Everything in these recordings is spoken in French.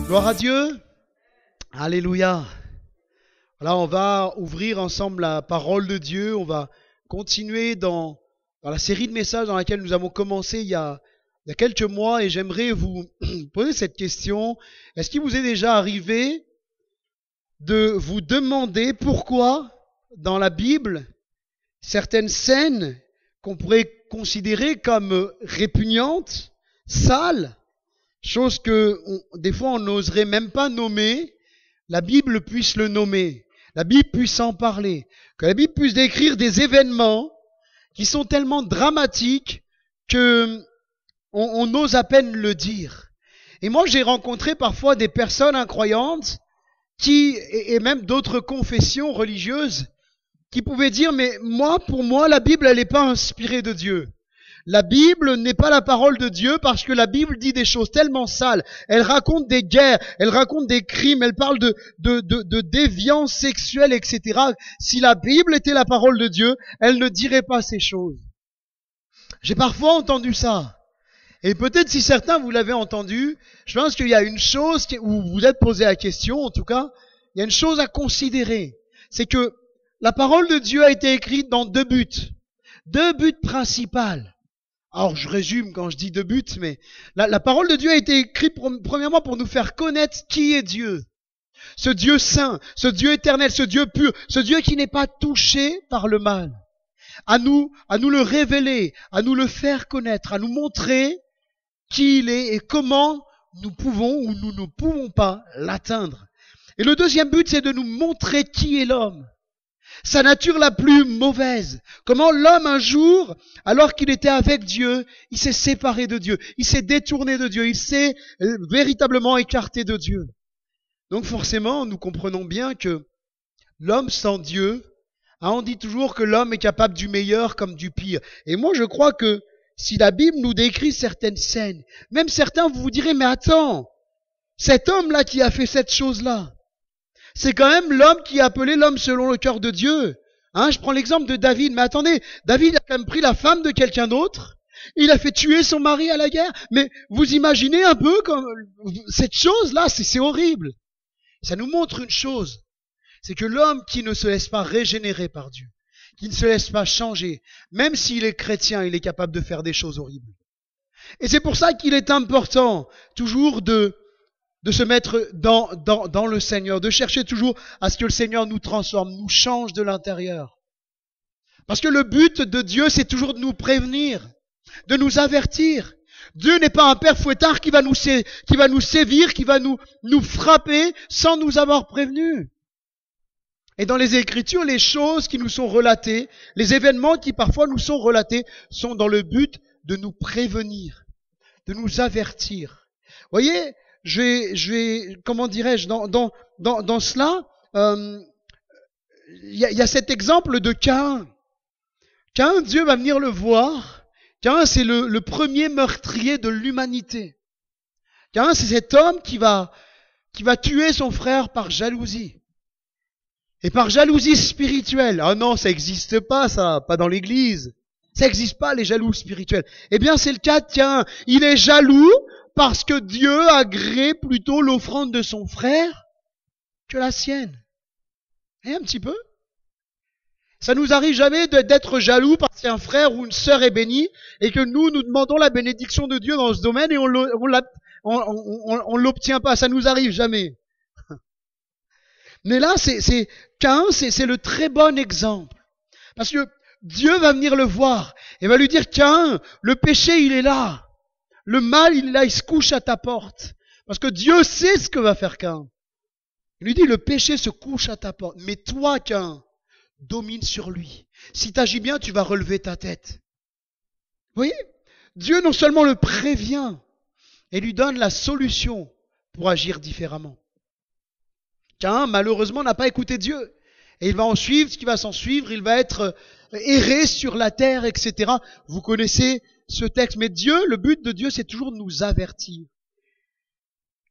Gloire à Dieu. Alléluia. Voilà, on va ouvrir ensemble la parole de Dieu. On va continuer dans la série de messages dans laquelle nous avons commencé il y a quelques mois. Et j'aimerais vous poser cette question. Est-ce qu'il vous est déjà arrivé de vous demander pourquoi dans la Bible, certaines scènes qu'on pourrait considérer comme répugnantes, sales, choses que des fois on n'oserait même pas nommer, la Bible puisse le nommer, la Bible puisse en parler, que la Bible puisse décrire des événements qui sont tellement dramatiques que on ose à peine le dire. Et moi j'ai rencontré parfois des personnes incroyantes et même d'autres confessions religieuses qui pouvaient dire, mais pour moi, la Bible, elle n'est pas inspirée de Dieu. La Bible n'est pas la parole de Dieu parce que la Bible dit des choses tellement sales. Elle raconte des guerres, elle raconte des crimes, elle parle de déviance sexuelle, etc. Si la Bible était la parole de Dieu, elle ne dirait pas ces choses. J'ai parfois entendu ça. Et peut-être si certains vous l'avez entendu, je pense qu'il y a une chose où vous vous êtes posé la question, en tout cas, il y a une chose à considérer. C'est que la parole de Dieu a été écrite dans deux buts principaux. Alors je résume quand je dis deux buts, mais la parole de Dieu a été écrite premièrement pour nous faire connaître qui est Dieu. Ce Dieu saint, ce Dieu éternel, ce Dieu pur, ce Dieu qui n'est pas touché par le mal. À nous le révéler, à nous le faire connaître, à nous montrer qui il est et comment nous pouvons ou nous ne pouvons pas l'atteindre. Et le deuxième but, c'est de nous montrer qui est l'homme. Sa nature la plus mauvaise. Comment l'homme un jour, alors qu'il était avec Dieu, il s'est séparé de Dieu, il s'est détourné de Dieu, il s'est véritablement écarté de Dieu. Donc forcément, nous comprenons bien que l'homme sans Dieu, on dit toujours que l'homme est capable du meilleur comme du pire. Et moi je crois que si la Bible nous décrit certaines scènes, même certains vous direz, mais attends, cet homme-là qui a fait cette chose-là, c'est quand même l'homme qui a appelé l'homme selon le cœur de Dieu. Je prends l'exemple de David. Mais attendez, David a quand même pris la femme de quelqu'un d'autre. Il a fait tuer son mari à la guerre. Mais vous imaginez un peu comme cette chose-là, c'est horrible. Ça nous montre une chose. C'est que l'homme qui ne se laisse pas régénérer par Dieu, qui ne se laisse pas changer, même s'il est chrétien, il est capable de faire des choses horribles. Et c'est pour ça qu'il est important toujours de se mettre dans le Seigneur, de chercher toujours à ce que le Seigneur nous transforme, nous change de l'intérieur. Parce que le but de Dieu, c'est toujours de nous prévenir, de nous avertir. Dieu n'est pas un père fouettard qui va nous sévir, qui va nous frapper sans nous avoir prévenus. Et dans les Écritures, les choses qui nous sont relatées, les événements qui parfois nous sont relatés, sont dans le but de nous prévenir, de nous avertir. Vous voyez, comment dirais-je, dans cela, il y a cet exemple de Caïn. Caïn, Dieu va venir le voir. Caïn, c'est le premier meurtrier de l'humanité. Caïn, c'est cet homme qui va tuer son frère par jalousie. Et par jalousie spirituelle. Ah non, ça n'existe pas, ça, pas dans l'église. Ça n'existe pas, les jaloux spirituels. Eh bien, c'est le cas de Caïn. Il est jaloux parce que Dieu agrée plutôt l'offrande de son frère que la sienne. Et un petit peu. Ça nous arrive jamais d'être jaloux parce qu'un frère ou une sœur est béni et que nous demandons la bénédiction de Dieu dans ce domaine et on l'obtient pas. Ça nous arrive jamais. Mais là, Caïn, c'est le très bon exemple. Parce que Dieu va venir le voir et va lui dire, Caïn, le péché, il est là. Le mal, il est là, il se couche à ta porte. Parce que Dieu sait ce que va faire Caïn. Il lui dit, le péché se couche à ta porte. Mais toi, Caïn, domine sur lui. Si tu agis bien, tu vas relever ta tête. Vous voyez, Dieu non seulement le prévient, et lui donne la solution pour agir différemment. Caïn, malheureusement, n'a pas écouté Dieu. Et il va en suivre ce qui va s'en suivre. Il va être erré sur la terre, etc. Vous connaissez ce texte. Mais Dieu, le but de Dieu, c'est toujours de nous avertir.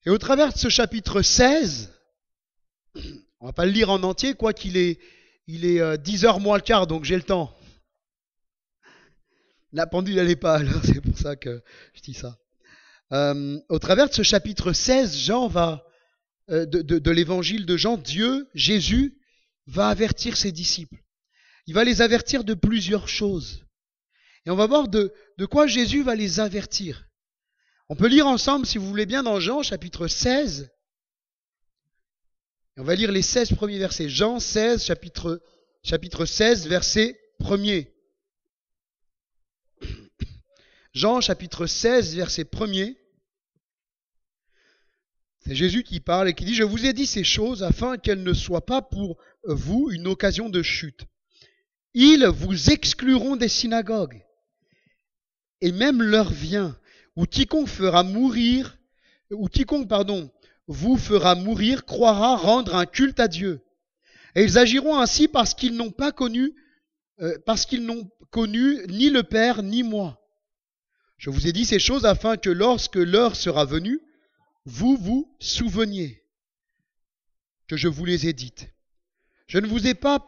Et au travers de ce chapitre 16, on va pas le lire en entier, quoi qu'il est 10h moins le quart, donc j'ai le temps. La pendule, elle n'est pas à l'heure, c'est pour ça que je dis ça. Au travers de ce chapitre 16, Jean va de l'évangile de Jean, Jésus, va avertir ses disciples. Il va les avertir de plusieurs choses. Et on va voir de quoi Jésus va les avertir. On peut lire ensemble, si vous voulez bien, dans Jean, chapitre 16. Et on va lire les 16 premiers versets. Jean 16, chapitre 16, verset 1er. Jean, chapitre 16, verset 1er. C'est Jésus qui parle et qui dit « Je vous ai dit ces choses afin qu'elles ne soient pas pour vous une occasion de chute. Ils vous excluront des synagogues. Et même l'heure vient où quiconque vous fera mourir croira rendre un culte à Dieu. Et ils agiront ainsi parce qu'ils n'ont connu ni le Père ni moi. Je vous ai dit ces choses afin que lorsque l'heure sera venue, vous vous souveniez que je vous les ai dites. Je ne vous en ai pas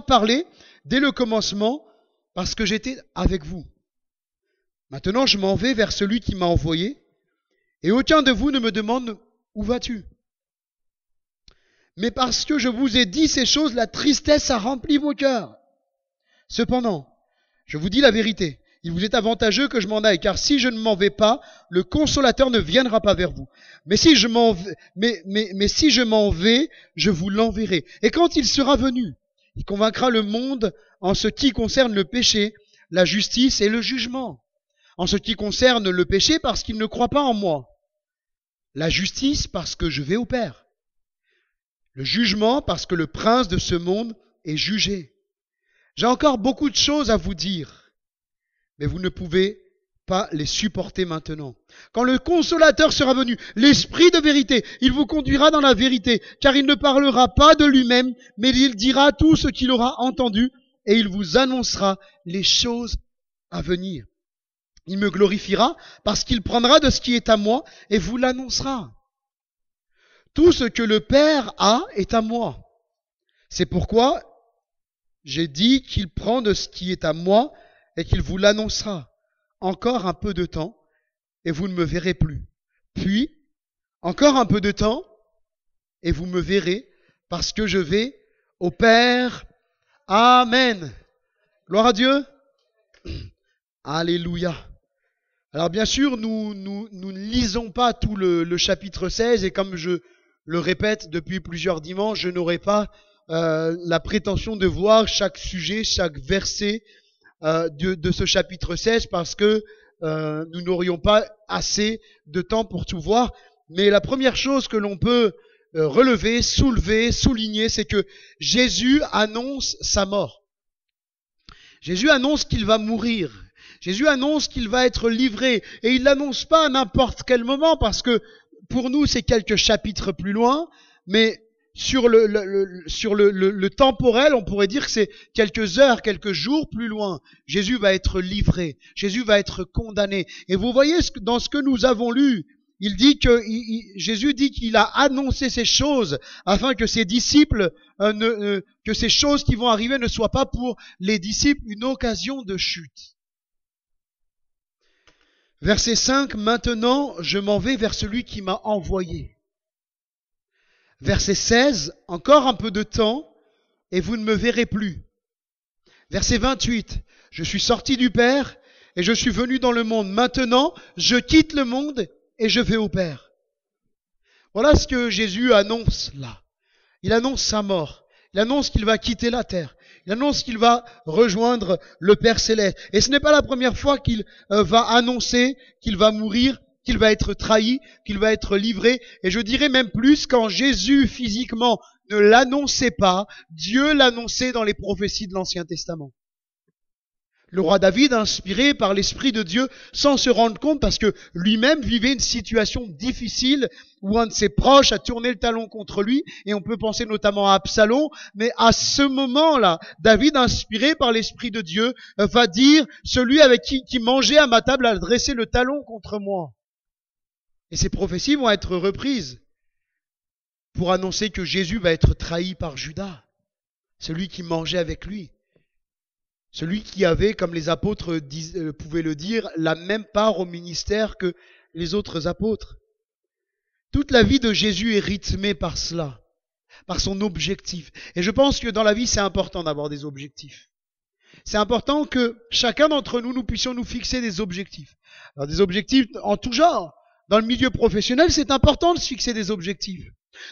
parlé dès le commencement parce que j'étais avec vous. Maintenant, je m'en vais vers celui qui m'a envoyé et aucun de vous ne me demande où vas-tu. Mais parce que je vous ai dit ces choses, la tristesse a rempli vos cœurs. Cependant, je vous dis la vérité. Il vous est avantageux que je m'en aille, car si je ne m'en vais pas, le Consolateur ne viendra pas vers vous. Mais si je m'en vais, je vous l'enverrai. Et quand il sera venu, il convaincra le monde en ce qui concerne le péché, la justice et le jugement. En ce qui concerne le péché, parce qu'il ne croit pas en moi. La justice, parce que je vais au Père. Le jugement, parce que le prince de ce monde est jugé. J'ai encore beaucoup de choses à vous dire, mais vous ne pouvez pas les supporter maintenant. Quand le Consolateur sera venu, l'Esprit de vérité, il vous conduira dans la vérité, car il ne parlera pas de lui-même, mais il dira tout ce qu'il aura entendu, et il vous annoncera les choses à venir. Il me glorifiera, parce qu'il prendra de ce qui est à moi, et vous l'annoncera. Tout ce que le Père a est à moi. C'est pourquoi j'ai dit qu'il prend de ce qui est à moi et qu'il vous l'annoncera. Encore un peu de temps et vous ne me verrez plus. Puis, encore un peu de temps et vous me verrez parce que je vais au Père. Amen. Gloire à Dieu. Alléluia. Alors bien sûr, nous ne lisons pas tout le chapitre 16 et comme je le répète depuis plusieurs dimanches, je n'aurai pas la prétention de voir chaque sujet, chaque verset de ce chapitre 16 parce que nous n'aurions pas assez de temps pour tout voir. Mais la première chose que l'on peut relever, soulever, souligner, c'est que Jésus annonce sa mort. Jésus annonce qu'il va mourir. Jésus annonce qu'il va être livré. Et il l'annonce pas à n'importe quel moment parce que pour nous c'est quelques chapitres plus loin, mais sur le temporel, on pourrait dire que c'est quelques heures, quelques jours plus loin. Jésus va être livré. Jésus va être condamné. Et vous voyez dans ce que nous avons lu, Jésus dit qu'il a annoncé ces choses afin que ses disciples, que ces choses qui vont arriver ne soient pas pour les disciples une occasion de chute. Verset 5, maintenant je m'en vais vers celui qui m'a envoyé. Verset 16, encore un peu de temps et vous ne me verrez plus. Verset 28, je suis sorti du Père et je suis venu dans le monde. Maintenant, je quitte le monde et je vais au Père. Voilà ce que Jésus annonce là. Il annonce sa mort. Il annonce qu'il va quitter la terre. Il annonce qu'il va rejoindre le Père Céleste. Et ce n'est pas la première fois qu'il va annoncer qu'il va mourir, qu'il va être trahi, qu'il va être livré. Et je dirais même plus, quand Jésus physiquement ne l'annonçait pas, Dieu l'annonçait dans les prophéties de l'Ancien Testament. Le roi David, inspiré par l'Esprit de Dieu, sans se rendre compte, parce que lui-même vivait une situation difficile où un de ses proches a tourné le talon contre lui, et on peut penser notamment à Absalom, mais à ce moment-là, David, inspiré par l'Esprit de Dieu, va dire, celui avec qui mangeait à ma table a dressé le talon contre moi. Et ces prophéties vont être reprises pour annoncer que Jésus va être trahi par Judas, celui qui mangeait avec lui. Celui qui avait, comme les apôtres pouvaient le dire, la même part au ministère que les autres apôtres. Toute la vie de Jésus est rythmée par cela, par son objectif. Et je pense que dans la vie, c'est important d'avoir des objectifs. C'est important que chacun d'entre nous, nous puissions nous fixer des objectifs. Alors des objectifs en tout genre. Dans le milieu professionnel, c'est important de se fixer des objectifs.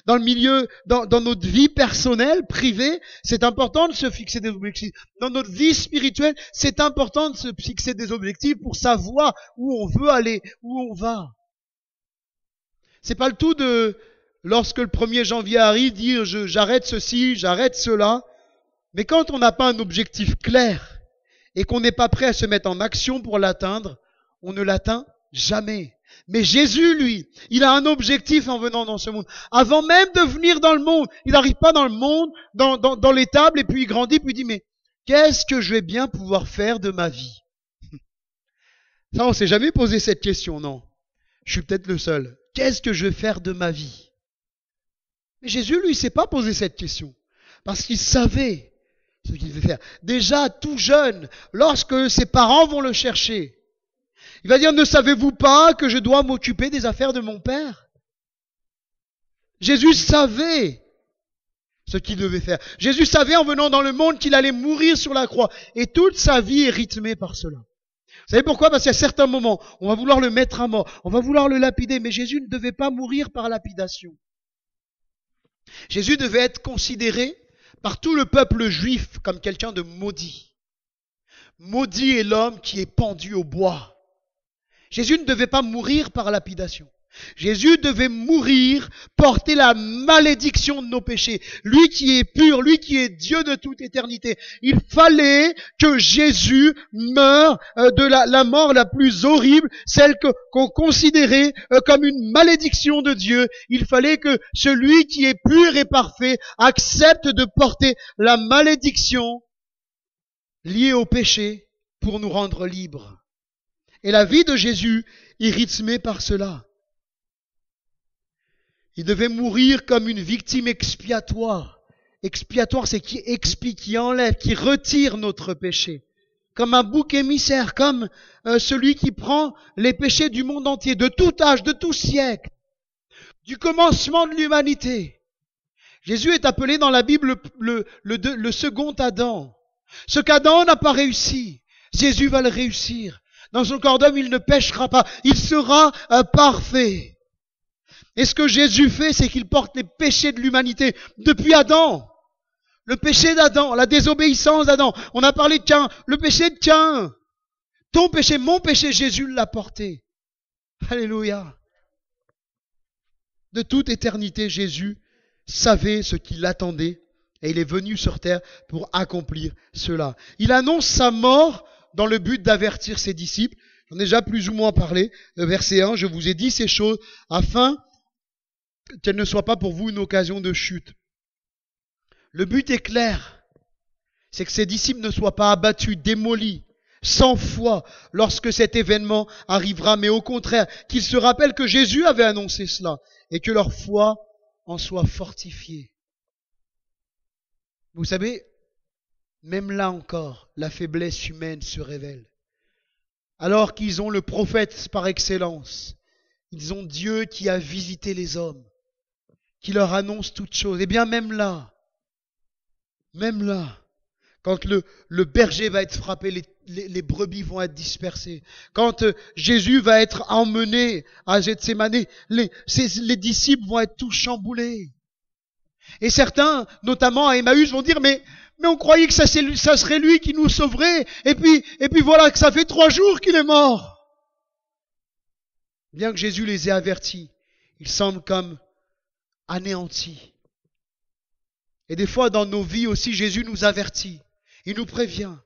Dans le milieu, dans notre vie personnelle, privée, c'est important de se fixer des objectifs. Dans notre vie spirituelle, c'est important de se fixer des objectifs pour savoir où on veut aller, où on va. C'est pas le tout de, lorsque le 1er janvier arrive, dire j'arrête ceci, j'arrête cela. Mais quand on n'a pas un objectif clair et qu'on n'est pas prêt à se mettre en action pour l'atteindre, on ne l'atteint jamais. Mais Jésus, lui, il a un objectif en venant dans ce monde. Avant même de venir dans le monde, il n'arrive pas dans le monde, dans l'étable, et puis il grandit, puis il dit, mais qu'est-ce que je vais bien pouvoir faire de ma vie? Ça, on s'est jamais posé cette question, non. Je suis peut-être le seul. Qu'est-ce que je vais faire de ma vie? Mais Jésus, lui, il s'est pas posé cette question. Parce qu'il savait ce qu'il devait faire. Déjà, tout jeune, lorsque ses parents vont le chercher, il va dire, ne savez-vous pas que je dois m'occuper des affaires de mon Père? Jésus savait ce qu'il devait faire. Jésus savait en venant dans le monde qu'il allait mourir sur la croix. Et toute sa vie est rythmée par cela. Vous savez pourquoi? Parce qu'à certains moments, on va vouloir le mettre à mort, on va vouloir le lapider, mais Jésus ne devait pas mourir par lapidation. Jésus devait être considéré par tout le peuple juif comme quelqu'un de maudit. Maudit est l'homme qui est pendu au bois. Jésus ne devait pas mourir par lapidation. Jésus devait mourir, porter la malédiction de nos péchés. Lui qui est pur, lui qui est Dieu de toute éternité. Il fallait que Jésus meure de la mort la plus horrible, celle qu'on considérait comme une malédiction de Dieu. Il fallait que celui qui est pur et parfait accepte de porter la malédiction liée au péché pour nous rendre libres. Et la vie de Jésus est rythmée par cela. Il devait mourir comme une victime expiatoire. Expiatoire, c'est qui expie, qui enlève, qui retire notre péché. Comme un bouc émissaire, comme celui qui prend les péchés du monde entier, de tout âge, de tout siècle, du commencement de l'humanité. Jésus est appelé dans la Bible le second Adam. Ce qu'Adam n'a pas réussi, Jésus va le réussir. Dans son corps d'homme, il ne péchera pas. Il sera parfait. Et ce que Jésus fait, c'est qu'il porte les péchés de l'humanité depuis Adam. Le péché d'Adam, la désobéissance d'Adam. On a parlé de Caïn, le péché de Caïn. Ton péché, mon péché, Jésus l'a porté. Alléluia. De toute éternité, Jésus savait ce qu'il attendait et il est venu sur terre pour accomplir cela. Il annonce sa mort dans le but d'avertir ses disciples. J'en ai déjà plus ou moins parlé. Verset 1, je vous ai dit ces choses afin qu'elles ne soient pas pour vous une occasion de chute. Le but est clair. C'est que ses disciples ne soient pas abattus, démolis, sans foi lorsque cet événement arrivera, mais au contraire, qu'ils se rappellent que Jésus avait annoncé cela et que leur foi en soit fortifiée. Vous savez, même là encore, la faiblesse humaine se révèle. Alors qu'ils ont le prophète par excellence, ils ont Dieu qui a visité les hommes, qui leur annonce toutes choses. Et bien même là, quand le berger va être frappé, les brebis vont être dispersées. Quand Jésus va être emmené à Gethsémani, les disciples vont être tous chamboulés. Et certains, notamment à Emmaüs, vont dire, mais on croyait que ça serait lui qui nous sauverait. Et puis voilà que ça fait 3 jours qu'il est mort. Bien que Jésus les ait avertis, ils semblent comme anéantis. Et des fois dans nos vies aussi, Jésus nous avertit. Il nous prévient.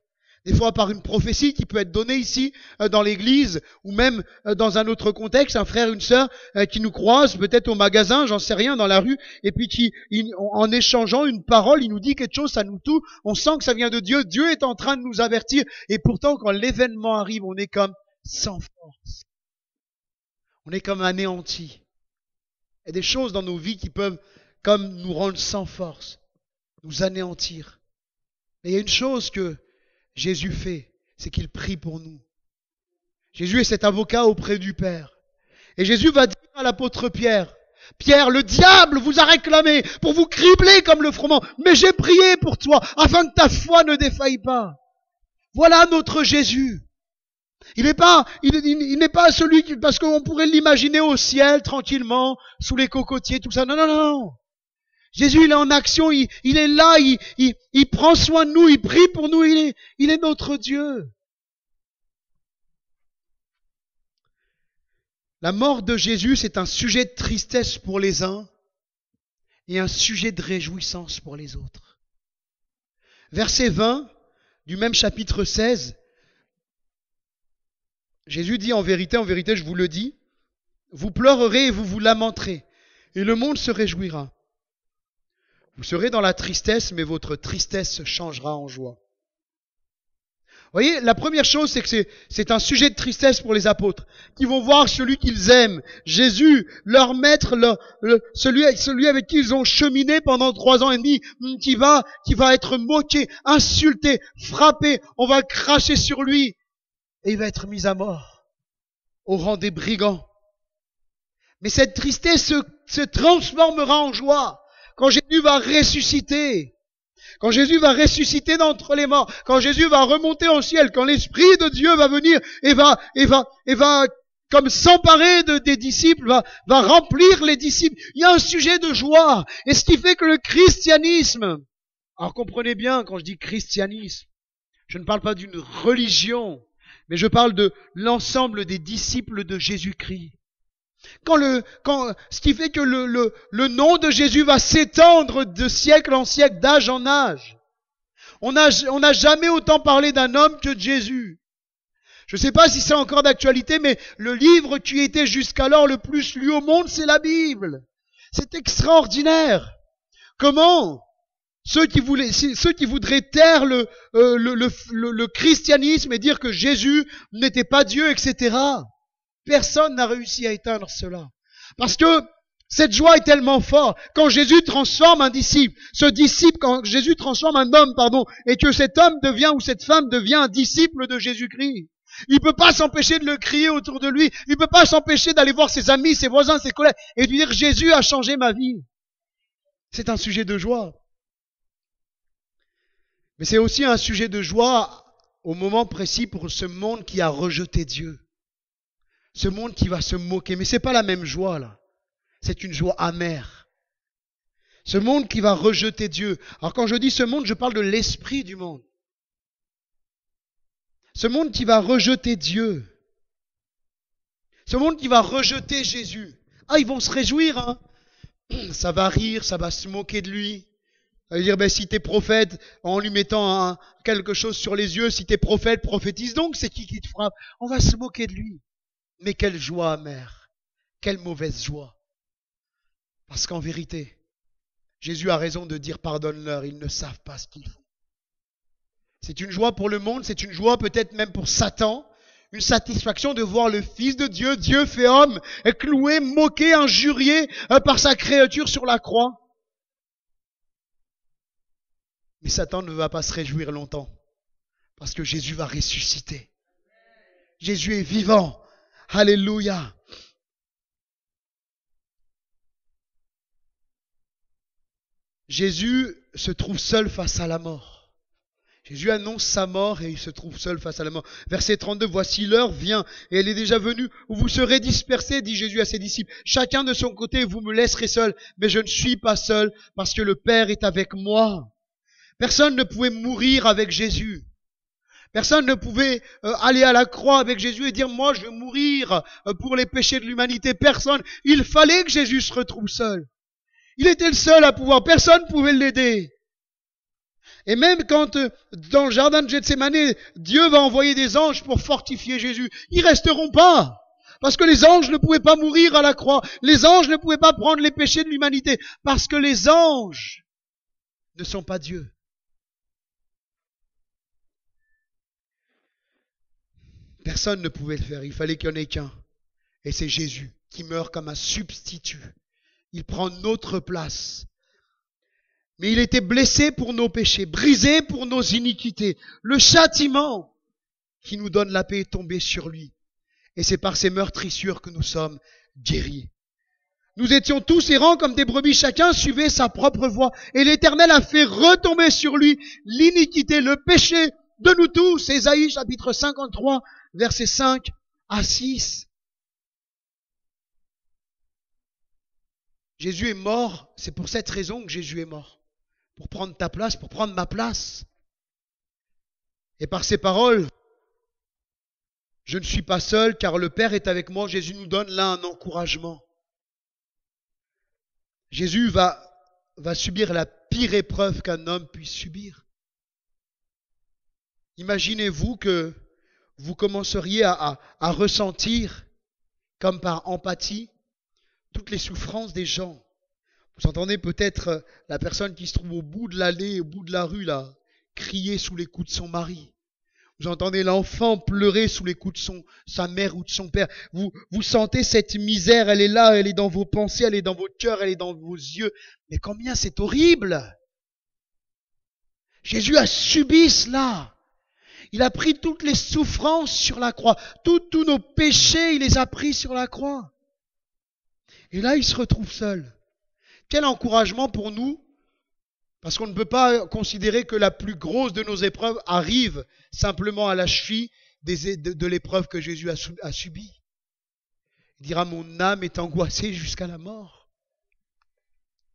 Des fois par une prophétie qui peut être donnée ici dans l'église ou même dans un autre contexte, un frère, une sœur qui nous croise peut-être au magasin, j'en sais rien, dans la rue, et puis en échangeant une parole, il nous dit quelque chose, ça nous touche, on sent que ça vient de Dieu, Dieu est en train de nous avertir, et pourtant quand l'événement arrive, on est comme sans force. On est comme anéanti. Il y a des choses dans nos vies qui peuvent comme nous rendre sans force, nous anéantir. Mais il y a une chose que Jésus fait, c'est qu'il prie pour nous. Jésus est cet avocat auprès du Père. Et Jésus va dire à l'apôtre Pierre, Pierre, le diable vous a réclamé pour vous cribler comme le froment, mais j'ai prié pour toi afin que ta foi ne défaille pas. Voilà notre Jésus. Il n'est pas celui qui, parce qu'on pourrait l'imaginer au ciel, tranquillement, sous les cocotiers, tout ça. Non, non, non. Jésus, il est en action, il est là, il prend soin de nous, il prie pour nous, il est notre Dieu. La mort de Jésus, c'est un sujet de tristesse pour les uns et un sujet de réjouissance pour les autres. Verset 20 du même chapitre 16, Jésus dit en vérité, je vous le dis, vous pleurerez et vous vous lamenterez, et le monde se réjouira. Vous serez dans la tristesse, mais votre tristesse se changera en joie. Vous voyez, la première chose, c'est que c'est un sujet de tristesse pour les apôtres, qui vont voir celui qu'ils aiment, Jésus, leur maître, celui avec qui ils ont cheminé pendant 3 ans et demi, qui va être moqué, insulté, frappé, on va cracher sur lui, et il va être mis à mort, au rang des brigands. Mais cette tristesse se transformera en joie, quand Jésus va ressusciter. Quand Jésus va ressusciter d'entre les morts, quand Jésus va remonter au ciel, quand l'Esprit de Dieu va venir et va comme s'emparer des disciples, va remplir les disciples. Il y a un sujet de joie. Et ce qui fait que le christianisme, alors comprenez bien, quand je dis christianisme, je ne parle pas d'une religion, mais je parle de l'ensemble des disciples de Jésus-Christ. Ce qui fait que le nom de Jésus va s'étendre de siècle en siècle, d'âge en âge. On n'a jamais autant parlé d'un homme que de Jésus. Je ne sais pas si c'est encore d'actualité, mais le livre qui était jusqu'alors le plus lu au monde, c'est la Bible. C'est extraordinaire. Comment ceux qui voudraient taire le christianisme et dire que Jésus n'était pas Dieu, etc., personne n'a réussi à éteindre cela. Parce que cette joie est tellement forte. Quand Jésus transforme un disciple, quand Jésus transforme un homme, et que cet homme devient ou cette femme devient un disciple de Jésus-Christ, il ne peut pas s'empêcher de le crier autour de lui. Il ne peut pas s'empêcher d'aller voir ses amis, ses voisins, ses collègues et de lui dire Jésus a changé ma vie. C'est un sujet de joie. Mais c'est aussi un sujet de joie au moment précis pour ce monde qui a rejeté Dieu. Ce monde qui va se moquer. Mais c'est pas la même joie, là. C'est une joie amère. Ce monde qui va rejeter Dieu. Alors quand je dis ce monde, je parle de l'esprit du monde. Ce monde qui va rejeter Dieu. Ce monde qui va rejeter Jésus. Ah, ils vont se réjouir, hein. Ça va rire, ça va se moquer de lui. Ça veut dire, si t'es prophète, en lui mettant quelque chose sur les yeux, si t'es prophète, prophétise donc, c'est qui te frappe? On va se moquer de lui. Mais quelle joie amère, quelle mauvaise joie. Parce qu'en vérité, Jésus a raison de dire pardonne-leur, ils ne savent pas ce qu'ils font. C'est une joie pour le monde, c'est une joie peut-être même pour Satan, une satisfaction de voir le Fils de Dieu, Dieu fait homme, cloué, moqué, injurié par sa créature sur la croix. Mais Satan ne va pas se réjouir longtemps, parce que Jésus va ressusciter. Jésus est vivant. Alléluia. Jésus se trouve seul face à la mort. Jésus annonce sa mort et il se trouve seul face à la mort. Verset 32, voici l'heure vient et elle est déjà venue où vous serez dispersés, dit Jésus à ses disciples. Chacun de son côté, vous me laisserez seul, mais je ne suis pas seul parce que le Père est avec moi. Personne ne pouvait mourir avec Jésus. Personne ne pouvait aller à la croix avec Jésus et dire « Moi, je vais mourir pour les péchés de l'humanité. » Personne. Il fallait que Jésus se retrouve seul. Il était le seul à pouvoir. Personne ne pouvait l'aider. Et même quand, dans le jardin de Gethsémani, Dieu va envoyer des anges pour fortifier Jésus, ils resteront pas. Parce que les anges ne pouvaient pas mourir à la croix. Les anges ne pouvaient pas prendre les péchés de l'humanité. Parce que les anges ne sont pas Dieu. Personne ne pouvait le faire, il fallait qu'il n'y en ait qu'un. Et c'est Jésus qui meurt comme un substitut. Il prend notre place. Mais il était blessé pour nos péchés, brisé pour nos iniquités. Le châtiment qui nous donne la paix est tombé sur lui. Et c'est par ses meurtrissures que nous sommes guéris. Nous étions tous errants comme des brebis, chacun suivait sa propre voie. Et l'Éternel a fait retomber sur lui l'iniquité, le péché de nous tous. Ésaïe chapitre 53, versets 5 à 6. Jésus est mort, c'est pour cette raison que Jésus est mort. Pour prendre ta place, pour prendre ma place. Et par ces paroles, je ne suis pas seul car le Père est avec moi. Jésus nous donne là un encouragement. Jésus va subir la pire épreuve qu'un homme puisse subir. Imaginez-vous que vous commenceriez à ressentir, comme par empathie, toutes les souffrances des gens. Vous entendez peut-être la personne qui se trouve au bout de l'allée, au bout de la rue, là, crier sous les coups de son mari. Vous entendez l'enfant pleurer sous les coups de sa mère ou de son père. Vous sentez cette misère, elle est là, elle est dans vos pensées, elle est dans votre cœur, elle est dans vos yeux. Mais combien c'est horrible! Jésus a subi cela. Il a pris toutes les souffrances sur la croix. Tous nos péchés, il les a pris sur la croix. Et là, il se retrouve seul. Quel encouragement pour nous! Parce qu'on ne peut pas considérer que la plus grosse de nos épreuves arrive simplement à la cheville de l'épreuve que Jésus a subie. Il dira, mon âme est angoissée jusqu'à la mort.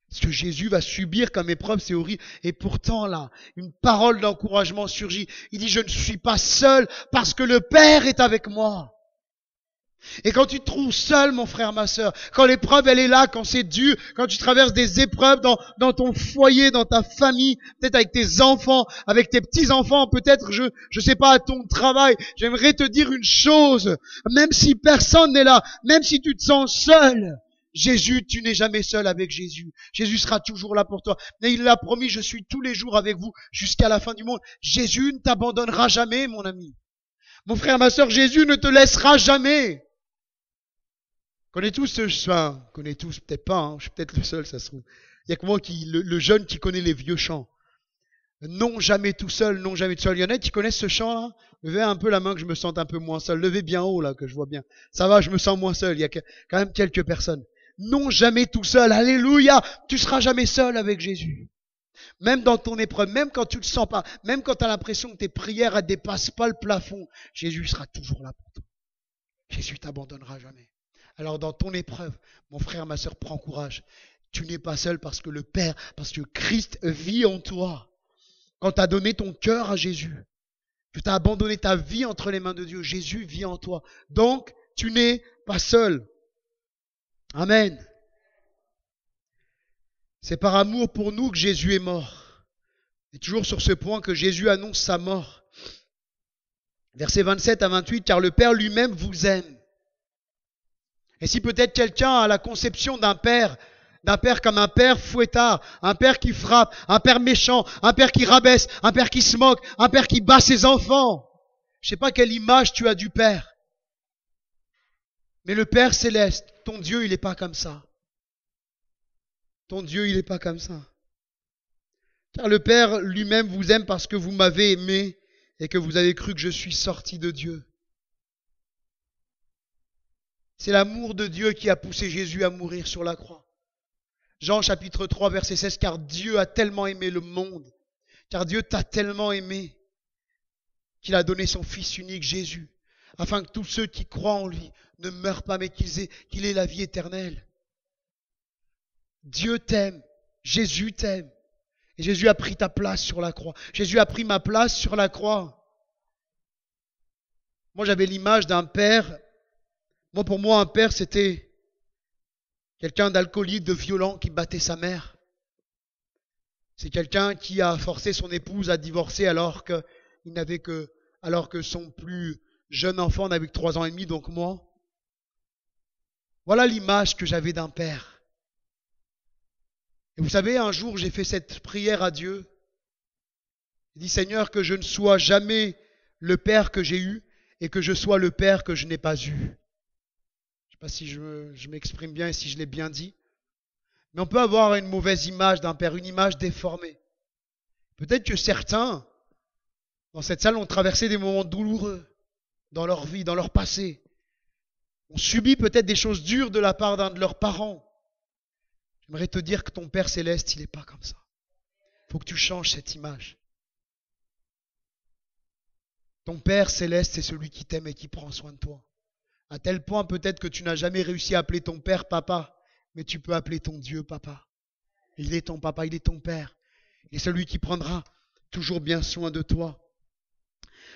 Ce que Jésus va subir comme épreuve, c'est horrible. Et pourtant, là, une parole d'encouragement surgit. Il dit, je ne suis pas seul parce que le Père est avec moi. Et quand tu te trouves seul, mon frère, ma sœur, quand l'épreuve elle est là, quand c'est dur, quand tu traverses des épreuves dans ton foyer, dans ta famille, peut-être avec tes enfants, avec tes petits-enfants, peut-être, je sais pas, à ton travail, j'aimerais te dire une chose, même si personne n'est là, même si tu te sens seul, Jésus, tu n'es jamais seul avec Jésus. Jésus sera toujours là pour toi. Mais il l'a promis, je suis tous les jours avec vous jusqu'à la fin du monde. Jésus ne t'abandonnera jamais, mon ami. Mon frère, ma sœur, Jésus ne te laissera jamais. Connais tous peut-être pas, hein, je suis peut-être le seul, ça se trouve. Il y a que moi le jeune qui connaît les vieux chants. Non jamais tout seul, non jamais tout seul. Il y en a qui connaissent ce chant-là. Levez un peu la main que je me sente un peu moins seul. Levez bien haut là, que je vois bien. Ça va, je me sens moins seul. Il y a quand même quelques personnes. Non jamais tout seul, alléluia. Tu seras jamais seul avec Jésus. Même dans ton épreuve, même quand tu ne le sens pas, même quand tu as l'impression que tes prières ne dépassent pas le plafond, Jésus sera toujours là pour toi. Jésus t'abandonnera jamais. Alors dans ton épreuve, mon frère, ma sœur, prends courage. Tu n'es pas seul parce que le Père, parce que Christ vit en toi. Quand tu as donné ton cœur à Jésus, que tu as abandonné ta vie entre les mains de Dieu, Jésus vit en toi. Donc, tu n'es pas seul. Amen. C'est par amour pour nous que Jésus est mort. Et toujours sur ce point que Jésus annonce sa mort. Versets 27 à 28, car le Père lui-même vous aime. Et si peut-être quelqu'un a la conception d'un père comme un père fouettard, un père qui frappe, un père méchant, un père qui rabaisse, un père qui se moque, un père qui bat ses enfants. Je ne sais pas quelle image tu as du Père. Mais le Père céleste, ton Dieu, il n'est pas comme ça. Ton Dieu, il n'est pas comme ça. Car le Père lui-même vous aime parce que vous m'avez aimé et que vous avez cru que je suis sorti de Dieu. C'est l'amour de Dieu qui a poussé Jésus à mourir sur la croix. Jean chapitre 3 verset 16, car Dieu a tellement aimé le monde, car Dieu t'a tellement aimé qu'il a donné son Fils unique Jésus, afin que tous ceux qui croient en lui ne meurent pas, mais qu'il ait la vie éternelle. Dieu t'aime, Jésus t'aime, et Jésus a pris ta place sur la croix. Jésus a pris ma place sur la croix. Moi j'avais l'image d'un père. Pour moi, un père, c'était quelqu'un d'alcoolique, de violent, qui battait sa mère. C'est quelqu'un qui a forcé son épouse à divorcer alors que son plus jeune enfant n'avait que 3 ans et demi, donc moi. Voilà l'image que j'avais d'un père. Et vous savez, un jour, j'ai fait cette prière à Dieu. J'ai dit, Seigneur, que je ne sois jamais le père que j'ai eu et que je sois le père que je n'ai pas eu. Je ne sais pas si je m'exprime bien et si je l'ai bien dit. Mais on peut avoir une mauvaise image d'un père, une image déformée. Peut-être que certains, dans cette salle, ont traversé des moments douloureux dans leur vie, dans leur passé. Ont subi peut-être des choses dures de la part d'un de leurs parents. J'aimerais te dire que ton Père Céleste, il n'est pas comme ça. Il faut que tu changes cette image. Ton Père Céleste, c'est celui qui t'aime et qui prend soin de toi. À tel point peut-être que tu n'as jamais réussi à appeler ton Père Papa, mais tu peux appeler ton Dieu Papa. Il est ton Papa, il est ton Père. Il est celui qui prendra toujours bien soin de toi.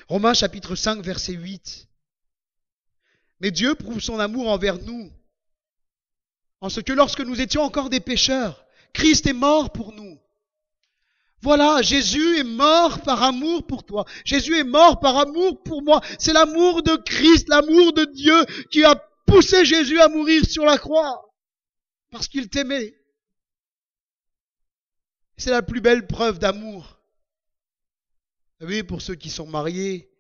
Romains chapitre 5, verset 8. Mais Dieu prouve son amour envers nous, en ce que lorsque nous étions encore des pécheurs, Christ est mort pour nous. Voilà, Jésus est mort par amour pour toi. Jésus est mort par amour pour moi. C'est l'amour de Christ, l'amour de Dieu qui a poussé Jésus à mourir sur la croix. Parce qu'il t'aimait. C'est la plus belle preuve d'amour. Vous savez, pour ceux qui sont mariés,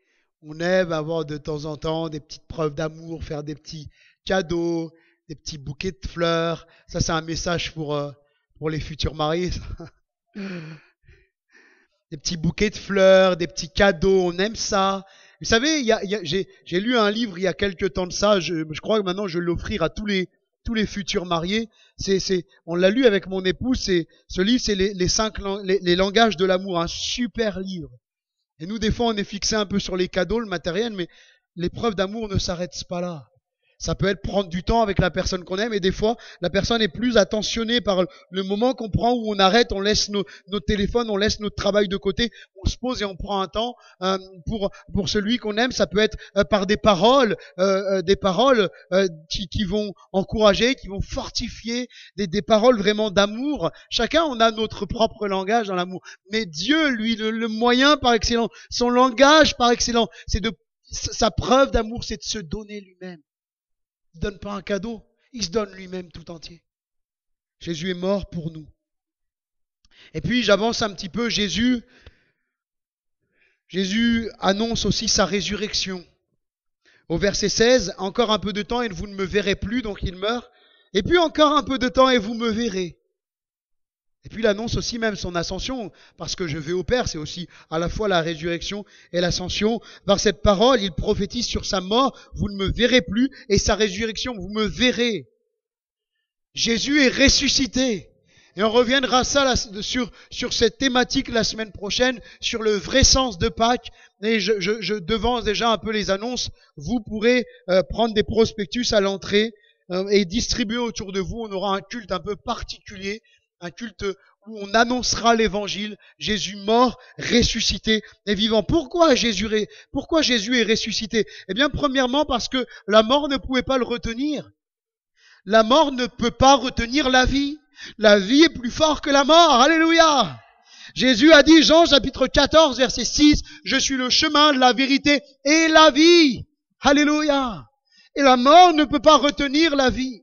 on aime avoir de temps en temps des petites preuves d'amour, faire des petits cadeaux, des petits bouquets de fleurs. Ça, c'est un message pour les futurs mariés. Ça. Des petits bouquets de fleurs, des petits cadeaux, on aime ça. Vous savez, j'ai lu un livre il y a quelques temps de ça, je crois que maintenant je vais l'offrir à tous les futurs mariés. On l'a lu avec mon épouse, ce livre c'est les langages de l'amour, un super livre. Et nous des fois on est fixé un peu sur les cadeaux, le matériel, mais les preuves d'amour ne s'arrêtent pas là. Ça peut être prendre du temps avec la personne qu'on aime et des fois, la personne est plus attentionnée par le moment qu'on prend où on arrête, on laisse nos téléphones, on laisse notre travail de côté, on se pose et on prend un temps pour celui qu'on aime. Ça peut être par des paroles qui vont encourager, qui vont fortifier, des paroles vraiment d'amour. Chacun, on a notre propre langage dans l'amour. Mais Dieu, lui, le moyen par excellence, son langage par excellence, sa preuve d'amour, c'est de se donner lui-même. Il ne donne pas un cadeau, il se donne lui-même tout entier. Jésus est mort pour nous. Et puis j'avance un petit peu, Jésus annonce aussi sa résurrection. Au verset 16, encore un peu de temps et vous ne me verrez plus, donc il meurt. Et puis encore un peu de temps et vous me verrez. Et puis il annonce aussi même son ascension, parce que je vais au Père, c'est aussi à la fois la résurrection et l'ascension. Par cette parole, il prophétise sur sa mort, vous ne me verrez plus, et sa résurrection, vous me verrez. Jésus est ressuscité. Et on reviendra sur cette thématique la semaine prochaine, sur le vrai sens de Pâques. Et je devance déjà un peu les annonces. Vous pourrez prendre des prospectus à l'entrée et distribuer autour de vous. On aura un culte un peu particulier. Un culte où on annoncera l'évangile, Jésus mort, ressuscité et vivant. Pourquoi Jésus est ressuscité? Eh bien, premièrement, parce que la mort ne pouvait pas le retenir. La mort ne peut pas retenir la vie. La vie est plus forte que la mort. Alléluia! Jésus a dit, Jean chapitre 14, verset 6, je suis le chemin, la vérité et la vie. Alléluia! Et la mort ne peut pas retenir la vie.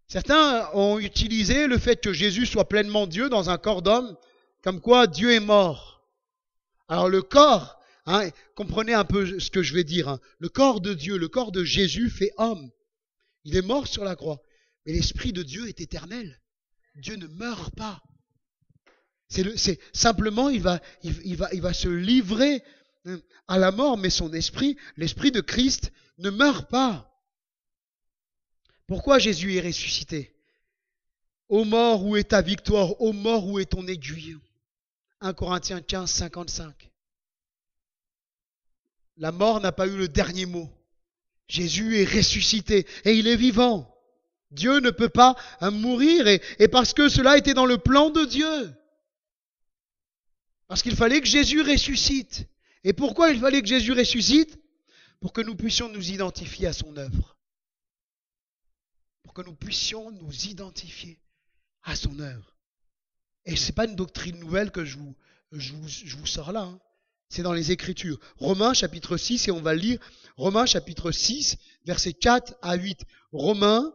Certains ont utilisé le fait que Jésus soit pleinement Dieu dans un corps d'homme, comme quoi Dieu est mort. Alors le corps, comprenez un peu ce que je vais dire, le corps de Dieu, le corps de Jésus fait homme. Il est mort sur la croix, mais l'Esprit de Dieu est éternel. Dieu ne meurt pas. Simplement, il va se livrer à la mort, mais son esprit, l'Esprit de Christ, ne meurt pas. Pourquoi Jésus est ressuscité? Ô mort, où est ta victoire? Ô mort, où est ton aiguillon? 1 Corinthiens 15, 55. La mort n'a pas eu le dernier mot. Jésus est ressuscité et il est vivant. Dieu ne peut pas mourir et parce que cela était dans le plan de Dieu. Parce qu'il fallait que Jésus ressuscite. Et pourquoi il fallait que Jésus ressuscite? Pour que nous puissions nous identifier à son œuvre. Pour que nous puissions nous identifier à son œuvre. Et ce n'est pas une doctrine nouvelle que je vous sors là. C'est dans les Écritures. Romains chapitre 6, et on va lire Romains chapitre 6, versets 4 à 8. Romains,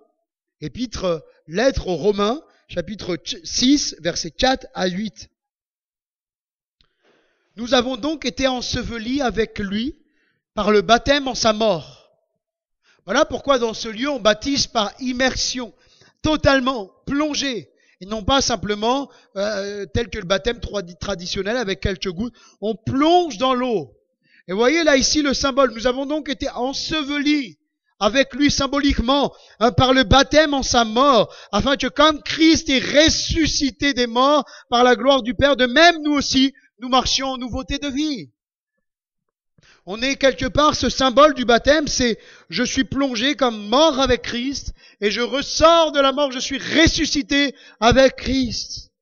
lettre aux Romains, chapitre 6, versets 4 à 8. Nous avons donc été ensevelis avec lui par le baptême en sa mort. Voilà pourquoi dans ce lieu on baptise par immersion, totalement plongé, et non pas simplement tel que le baptême traditionnel avec quelques gouttes. On plonge dans l'eau. Et voyez là ici le symbole, nous avons donc été ensevelis avec lui symboliquement, par le baptême en sa mort, afin que comme Christ est ressuscité des morts par la gloire du Père, de même nous aussi, nous marchions en nouveauté de vie. On est quelque part, ce symbole du baptême, c'est je suis plongé comme mort avec Christ et je ressors de la mort, je suis ressuscité avec Christ.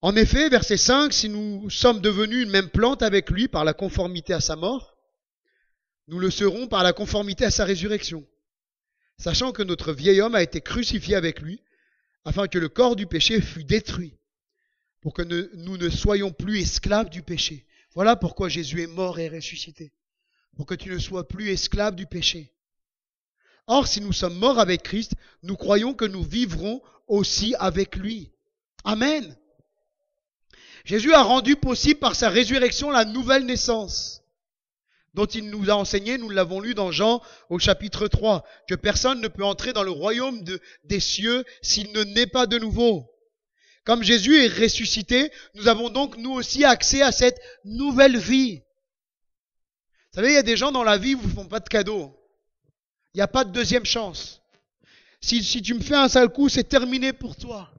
En effet, verset 5, si nous sommes devenus une même plante avec lui par la conformité à sa mort, nous le serons par la conformité à sa résurrection, sachant que notre vieil homme a été crucifié avec lui, afin que le corps du péché fût détruit, pour que nous ne soyons plus esclaves du péché. Voilà pourquoi Jésus est mort et ressuscité, pour que tu ne sois plus esclave du péché. Or, si nous sommes morts avec Christ, nous croyons que nous vivrons aussi avec lui. Amen. Jésus a rendu possible par sa résurrection la nouvelle naissance, dont il nous a enseigné, nous l'avons lu dans Jean au chapitre 3, que personne ne peut entrer dans le royaume des cieux s'il ne naît pas de nouveau. Comme Jésus est ressuscité, nous avons donc nous aussi accès à cette nouvelle vie. Vous savez, il y a des gens dans la vie où ils ne font pas de cadeaux. Il n'y a pas de deuxième chance. Si tu me fais un sale coup, c'est terminé pour toi.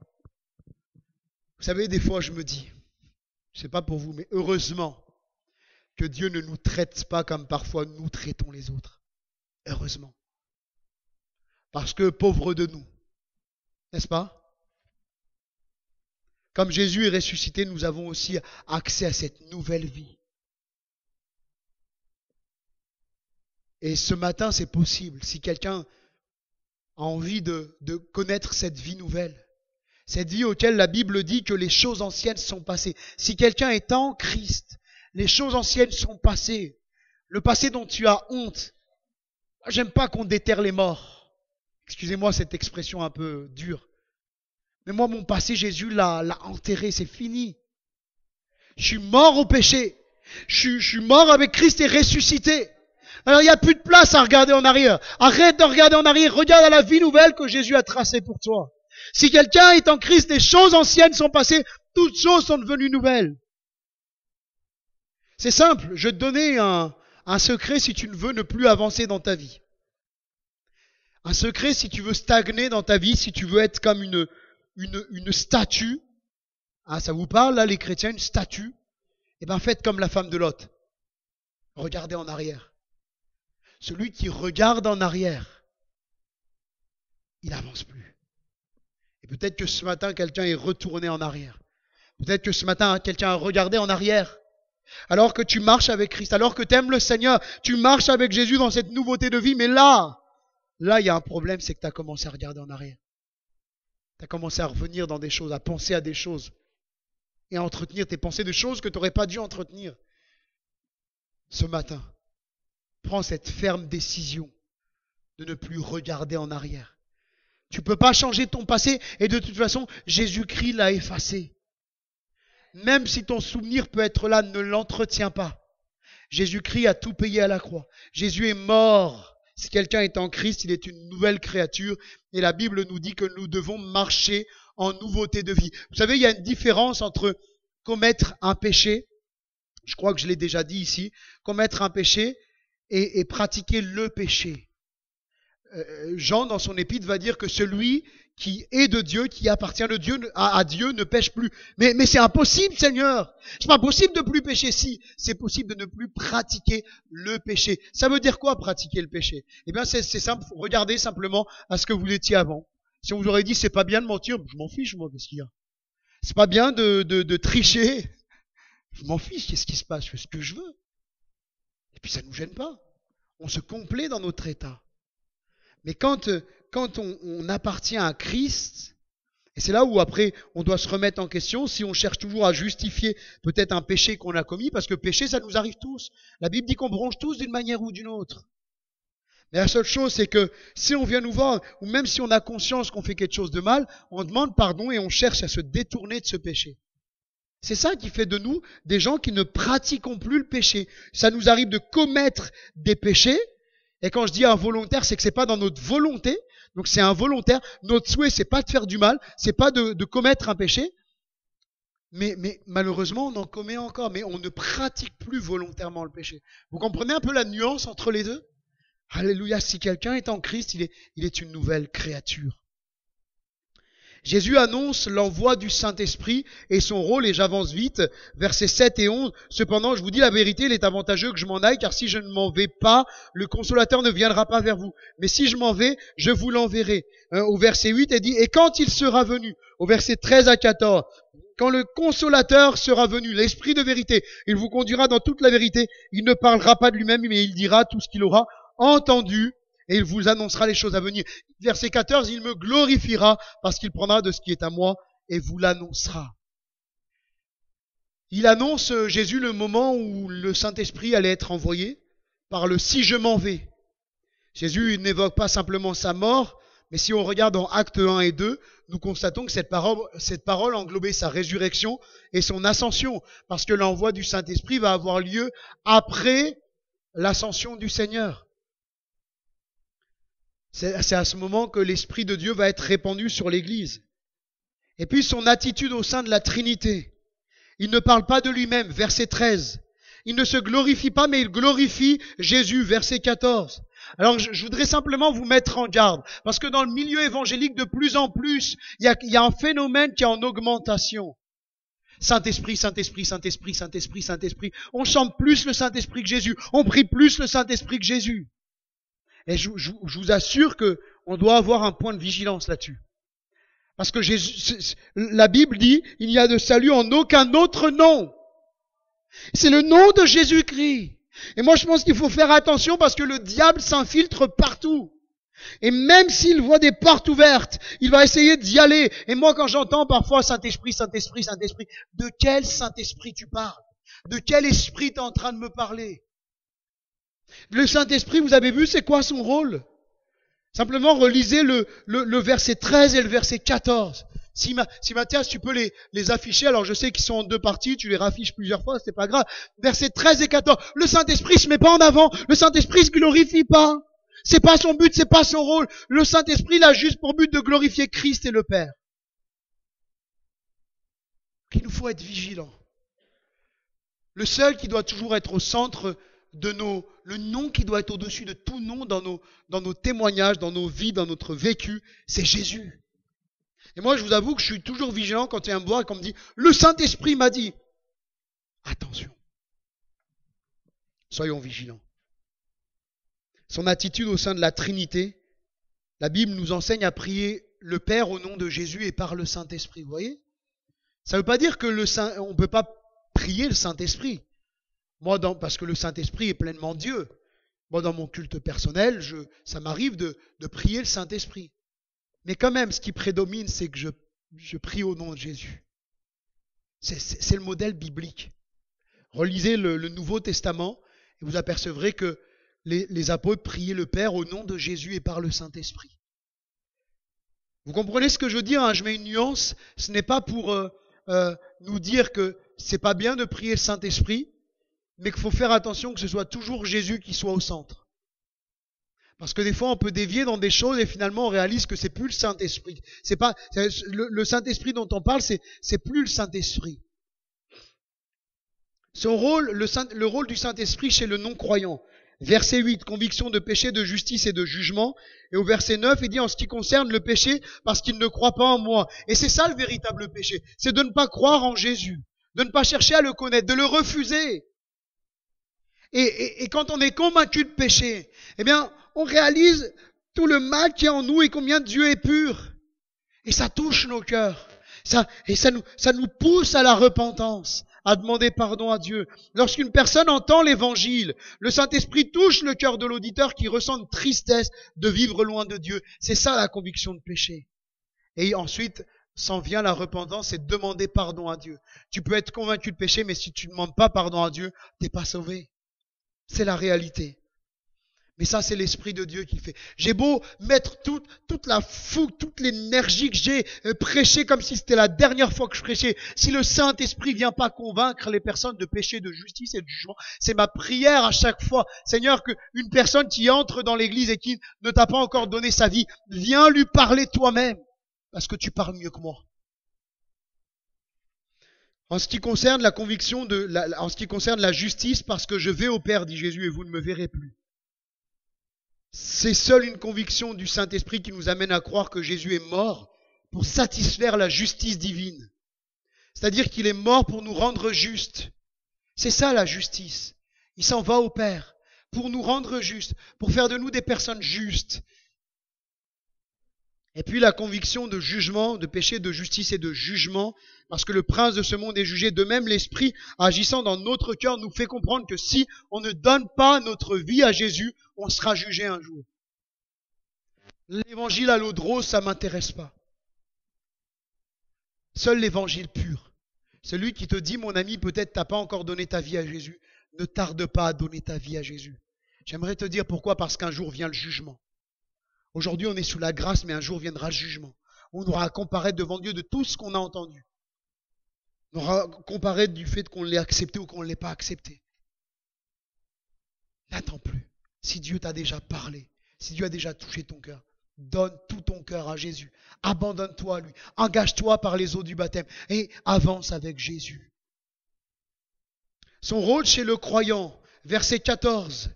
Vous savez, des fois je me dis, je ne sais pas pour vous, mais heureusement que Dieu ne nous traite pas comme parfois nous traitons les autres. Heureusement. Parce que pauvres de nous, n'est-ce pas? Comme Jésus est ressuscité, nous avons aussi accès à cette nouvelle vie. Et ce matin, c'est possible. Si quelqu'un a envie de connaître cette vie nouvelle, cette vie auquel la Bible dit que les choses anciennes sont passées. Si quelqu'un est en Christ, les choses anciennes sont passées. Le passé dont tu as honte. J'aime pas qu'on déterre les morts. Excusez-moi cette expression un peu dure. Mais moi, mon passé, Jésus l'a enterré, c'est fini. Je suis mort au péché. Je suis mort avec Christ et ressuscité. Alors il n'y a plus de place à regarder en arrière. Arrête de regarder en arrière. Regarde à la vie nouvelle que Jésus a tracée pour toi. Si quelqu'un est en Christ, les choses anciennes sont passées, toutes choses sont devenues nouvelles. C'est simple, je vais te donner un secret si tu ne veux ne plus avancer dans ta vie. Un secret si tu veux stagner dans ta vie, si tu veux être comme une statue. Ah, ça vous parle là les chrétiens, une statue? Eh bien faites comme la femme de Lot. Regardez en arrière. Celui qui regarde en arrière, il n'avance plus. Et peut-être que ce matin, quelqu'un est retourné en arrière. Peut-être que ce matin, quelqu'un a regardé en arrière. Alors que tu marches avec Christ, alors que tu aimes le Seigneur, tu marches avec Jésus dans cette nouveauté de vie. Mais là, il y a un problème, c'est que tu as commencé à regarder en arrière. Tu as commencé à revenir dans des choses, à penser à des choses. Et à entretenir tes pensées de choses que tu n'aurais pas dû entretenir. Ce matin, prends cette ferme décision de ne plus regarder en arrière. Tu ne peux pas changer ton passé et de toute façon, Jésus-Christ l'a effacé. Même si ton souvenir peut être là, ne l'entretiens pas. Jésus-Christ a tout payé à la croix. Jésus est mort. Si quelqu'un est en Christ, il est une nouvelle créature. Et la Bible nous dit que nous devons marcher en nouveauté de vie. Vous savez, il y a une différence entre commettre un péché, je crois que je l'ai déjà dit ici, commettre un péché et pratiquer le péché. Jean, dans son épître, va dire que celui qui est de Dieu, qui appartient de Dieu, à Dieu, ne pêche plus. Mais c'est impossible, Seigneur. C'est pas possible de plus pécher. Si, c'est possible de ne plus pratiquer le péché. Ça veut dire quoi, pratiquer le péché? Eh bien, c'est simple. Regardez simplement à ce que vous étiez avant. Si on vous aurait dit, c'est pas bien de mentir, je m'en fiche, moi, qu'est-ce qu'il y a? C'est pas bien de tricher. Je m'en fiche, qu'est-ce qui se passe? Je fais ce que je veux. Et puis, ça nous gêne pas. On se complaît dans notre état. Mais quand on appartient à Christ, et c'est là où après on doit se remettre en question, si on cherche toujours à justifier peut-être un péché qu'on a commis, parce que péché ça nous arrive tous. La Bible dit qu'on bronche tous d'une manière ou d'une autre. Mais la seule chose c'est que si on vient nous voir, ou même si on a conscience qu'on fait quelque chose de mal, on demande pardon et on cherche à se détourner de ce péché. C'est ça qui fait de nous des gens qui ne pratiquons plus le péché. Ça nous arrive de commettre des péchés. Et quand je dis involontaire, c'est que c'est pas dans notre volonté. Donc c'est involontaire. Notre souhait, c'est pas de faire du mal, c'est pas de commettre un péché. Mais malheureusement, on en commet encore. Mais on ne pratique plus volontairement le péché. Vous comprenez un peu la nuance entre les deux? Alléluia, si quelqu'un est en Christ, il est une nouvelle créature. Jésus annonce l'envoi du Saint-Esprit et son rôle, et j'avance vite, versets 7 et 11. Cependant, je vous dis la vérité, il est avantageux que je m'en aille, car si je ne m'en vais pas, le Consolateur ne viendra pas vers vous. Mais si je m'en vais, je vous l'enverrai. Au verset 8, il dit, et quand il sera venu, au verset 13 à 14, quand le Consolateur sera venu, l'Esprit de vérité, il vous conduira dans toute la vérité, il ne parlera pas de lui-même, mais il dira tout ce qu'il aura entendu, et il vous annoncera les choses à venir. Verset 14, il me glorifiera parce qu'il prendra de ce qui est à moi et vous l'annoncera. Il annonce, Jésus, le moment où le Saint-Esprit allait être envoyé par le « si je m'en vais ». Jésus n'évoque pas simplement sa mort, mais si on regarde en Actes 1 et 2, nous constatons que cette parole englobait sa résurrection et son ascension, parce que l'envoi du Saint-Esprit va avoir lieu après l'ascension du Seigneur. C'est à ce moment que l'Esprit de Dieu va être répandu sur l'Église. Et puis son attitude au sein de la Trinité. Il ne parle pas de lui-même, verset 13. Il ne se glorifie pas, mais il glorifie Jésus, verset 14. Alors je voudrais simplement vous mettre en garde, parce que dans le milieu évangélique, de plus en plus, il y a un phénomène qui est en augmentation. Saint-Esprit, Saint-Esprit, Saint-Esprit, Saint-Esprit, Saint-Esprit. On chante plus le Saint-Esprit que Jésus. On prie plus le Saint-Esprit que Jésus. Et je vous assure que on doit avoir un point de vigilance là-dessus. Parce que la Bible dit, il n'y a de salut en aucun autre nom. C'est le nom de Jésus-Christ. Et moi je pense qu'il faut faire attention parce que le diable s'infiltre partout. Et même s'il voit des portes ouvertes, il va essayer d'y aller. Et moi quand j'entends parfois Saint-Esprit, Saint-Esprit, Saint-Esprit, de quel Saint-Esprit tu parles? De quel esprit tu es en train de me parler? Le Saint-Esprit, vous avez vu, c'est quoi son rôle? Simplement, relisez le verset 13 et le verset 14. Si Mathias, tu peux les afficher, alors je sais qu'ils sont en deux parties, tu les raffiches plusieurs fois, c'est pas grave. Verset 13 et 14. Le Saint-Esprit se met pas en avant. Le Saint-Esprit se glorifie pas. C'est pas son but, c'est pas son rôle. Le Saint-Esprit, il a juste pour but de glorifier Christ et le Père. Il nous faut être vigilants. Le seul qui doit toujours être au centre le nom qui doit être au-dessus de tout nom dans nos témoignages, dans nos vies, dans notre vécu, c'est Jésus. Et moi, je vous avoue que je suis toujours vigilant quand il y a un bois et qu'on me dit, le Saint-Esprit m'a dit. Attention. Soyons vigilants. Son attitude au sein de la Trinité, la Bible nous enseigne à prier le Père au nom de Jésus et par le Saint-Esprit. Vous voyez? Ça ne veut pas dire que on ne peut pas prier le Saint-Esprit. Moi, parce que le Saint-Esprit est pleinement Dieu. Moi, dans mon culte personnel, ça m'arrive de prier le Saint-Esprit. Mais quand même, ce qui prédomine, c'est que je prie au nom de Jésus. C'est le modèle biblique. Relisez le Nouveau Testament et vous apercevrez que les apôtres priaient le Père au nom de Jésus et par le Saint-Esprit. Vous comprenez ce que je veux dire, hein? Je mets une nuance. Ce n'est pas pour nous dire que c'est pas bien de prier le Saint-Esprit, mais qu'il faut faire attention que ce soit toujours Jésus qui soit au centre. Parce que des fois, on peut dévier dans des choses et finalement, on réalise que c'est plus le Saint-Esprit. C'est pas le Saint-Esprit dont on parle, c'est plus le Saint-Esprit. Son rôle, le rôle du Saint-Esprit chez le non-croyant. Verset 8, conviction de péché, de justice et de jugement. Et au verset 9, il dit en ce qui concerne le péché, parce qu'il ne croit pas en moi. Et c'est ça le véritable péché. C'est de ne pas croire en Jésus. De ne pas chercher à le connaître, de le refuser. Et quand on est convaincu de péché, eh bien, on réalise tout le mal qui est en nous et combien Dieu est pur. Et ça touche nos cœurs. Ça nous pousse à la repentance, à demander pardon à Dieu. Lorsqu'une personne entend l'évangile, le Saint-Esprit touche le cœur de l'auditeur qui ressent une tristesse de vivre loin de Dieu. C'est ça la conviction de péché. Et ensuite, s'en vient la repentance et demander pardon à Dieu. Tu peux être convaincu de péché, mais si tu ne demandes pas pardon à Dieu, t'es pas sauvé. C'est la réalité. Mais ça, c'est l'Esprit de Dieu qui fait. J'ai beau mettre toute la fougue, toute l'énergie que j'ai, prêcher comme si c'était la dernière fois que je prêchais. Si le Saint-Esprit vient pas convaincre les personnes de péché, de justice et de jugement, c'est ma prière à chaque fois. Seigneur, qu'une personne qui entre dans l'église et qui ne t'a pas encore donné sa vie, viens lui parler toi-même. Parce que tu parles mieux que moi. En ce qui concerne la conviction en ce qui concerne la justice, parce que je vais au Père, dit Jésus, et vous ne me verrez plus. C'est seule une conviction du Saint-Esprit qui nous amène à croire que Jésus est mort pour satisfaire la justice divine. C'est-à-dire qu'il est mort pour nous rendre justes. C'est ça la justice. Il s'en va au Père pour nous rendre justes, pour faire de nous des personnes justes. Et puis la conviction de jugement, de péché, de justice et de jugement, parce que le prince de ce monde est jugé. De même, l'Esprit agissant dans notre cœur nous fait comprendre que si on ne donne pas notre vie à Jésus, on sera jugé un jour. L'évangile à l'eau de rose, ça m'intéresse pas. Seul l'évangile pur. Celui qui te dit, mon ami, peut-être t'as pas encore donné ta vie à Jésus. Ne tarde pas à donner ta vie à Jésus. J'aimerais te dire pourquoi, parce qu'un jour vient le jugement. Aujourd'hui, on est sous la grâce, mais un jour viendra le jugement. On aura à comparaître devant Dieu de tout ce qu'on a entendu. On aura à comparaître du fait qu'on l'ait accepté ou qu'on ne l'ait pas accepté. N'attends plus. Si Dieu t'a déjà parlé, si Dieu a déjà touché ton cœur, donne tout ton cœur à Jésus. Abandonne-toi à lui. Engage-toi par les eaux du baptême et avance avec Jésus. Son rôle chez le croyant, verset 14.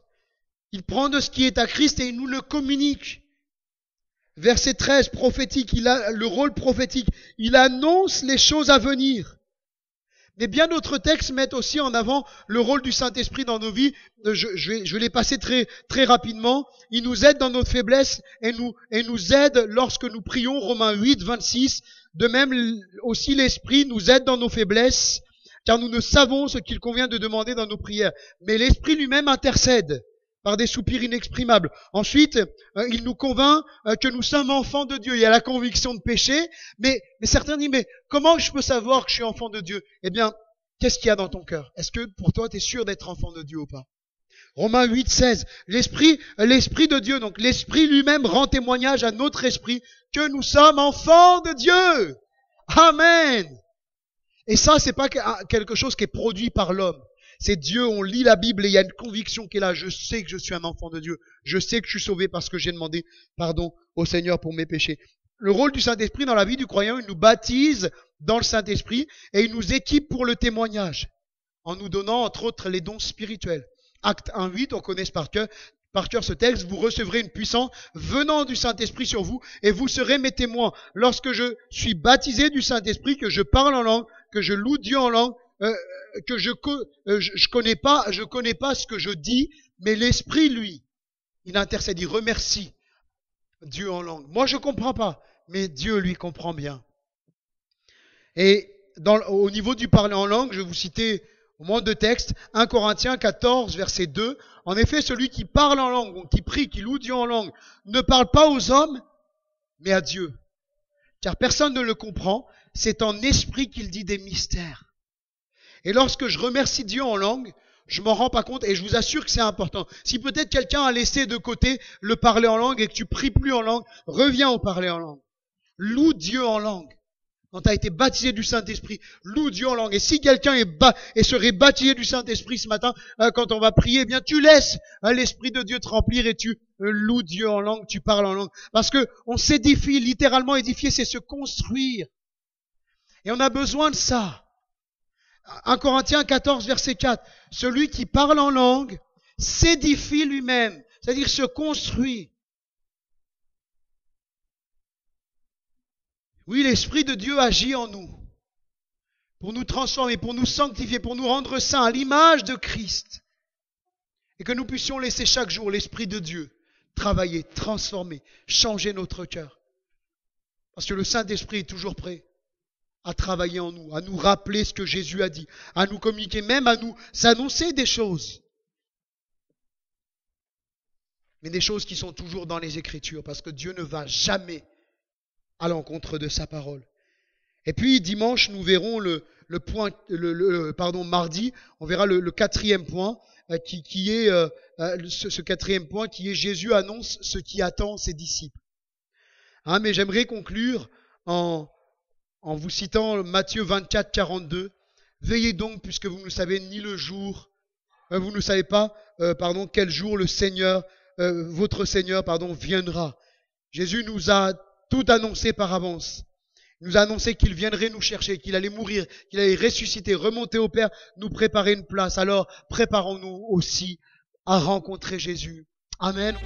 Il prend de ce qui est à Christ et il nous le communique. Verset 13, prophétique, il a le rôle prophétique. Il annonce les choses à venir. Mais bien d'autres textes mettent aussi en avant le rôle du Saint-Esprit dans nos vies. Je vais les passer très, très rapidement. Il nous aide dans notre faiblesse et nous aide lorsque nous prions. Romains 8, 26. De même aussi l'Esprit nous aide dans nos faiblesses, car nous ne savons ce qu'il convient de demander dans nos prières. Mais l'Esprit lui-même intercède par des soupirs inexprimables. Ensuite, il nous convainc que nous sommes enfants de Dieu. Il y a la conviction de péché, mais certains disent, mais comment je peux savoir que je suis enfant de Dieu? Eh bien, qu'est-ce qu'il y a dans ton cœur? Est-ce que pour toi, tu es sûr d'être enfant de Dieu ou pas? Romains 8, 16. L'Esprit de Dieu, donc l'Esprit lui-même rend témoignage à notre esprit que nous sommes enfants de Dieu. Amen. Et ça, c'est pas quelque chose qui est produit par l'homme. C'est Dieu, on lit la Bible et il y a une conviction qui est là. Je sais que je suis un enfant de Dieu. Je sais que je suis sauvé parce que j'ai demandé pardon au Seigneur pour mes péchés. Le rôle du Saint-Esprit dans la vie du croyant, il nous baptise dans le Saint-Esprit et il nous équipe pour le témoignage en nous donnant entre autres les dons spirituels. Acte 1.8, on connaît par cœur ce texte. Vous recevrez une puissance venant du Saint-Esprit sur vous et vous serez mes témoins. Lorsque je suis baptisé du Saint-Esprit, que je parle en langue, que je loue Dieu en langue, que je connais pas ce que je dis, mais l'Esprit, lui, il intercède, il remercie Dieu en langue. Moi, je comprends pas, mais Dieu, lui, comprend bien. Et au niveau du parler en langue, je vais vous citer au moins deux textes. 1 Corinthiens 14, verset 2. En effet, celui qui parle en langue, qui prie, qui loue Dieu en langue, ne parle pas aux hommes, mais à Dieu. Car personne ne le comprend. C'est en esprit qu'il dit des mystères. Et lorsque je remercie Dieu en langue, je m'en rends pas compte et je vous assure que c'est important. Si peut-être quelqu'un a laissé de côté le parler en langue et que tu pries plus en langue, reviens au parler en langue. Loue Dieu en langue. Quand tu as été baptisé du Saint-Esprit, loue Dieu en langue. Et si quelqu'un serait baptisé du Saint-Esprit ce matin, quand on va prier, eh bien tu laisses l'Esprit de Dieu te remplir et tu loues Dieu en langue, tu parles en langue. Parce que on s'édifie, littéralement édifier, c'est se construire. Et on a besoin de ça. 1 Corinthiens 14, verset 4. Celui qui parle en langue s'édifie lui-même, c'est-à-dire se construit. Oui, l'Esprit de Dieu agit en nous pour nous transformer, pour nous sanctifier, pour nous rendre saints à l'image de Christ. Et que nous puissions laisser chaque jour l'Esprit de Dieu travailler, transformer, changer notre cœur. Parce que le Saint-Esprit est toujours prêt à travailler en nous, à nous rappeler ce que Jésus a dit, à nous communiquer, même à nous annoncer des choses. Mais des choses qui sont toujours dans les Écritures, parce que Dieu ne va jamais à l'encontre de sa parole. Et puis dimanche, nous verrons mardi, on verra le quatrième point, qui est ce quatrième point, qui est Jésus annonce ce qui attend ses disciples. Mais j'aimerais conclure en vous citant Matthieu 24, 42. Veillez donc, puisque vous ne savez ni le jour, vous ne savez pas, quel jour le Seigneur, votre Seigneur, viendra. Jésus nous a tout annoncé par avance. Il nous a annoncé qu'il viendrait nous chercher, qu'il allait mourir, qu'il allait ressusciter, remonter au Père, nous préparer une place. Alors, préparons-nous aussi à rencontrer Jésus. Amen.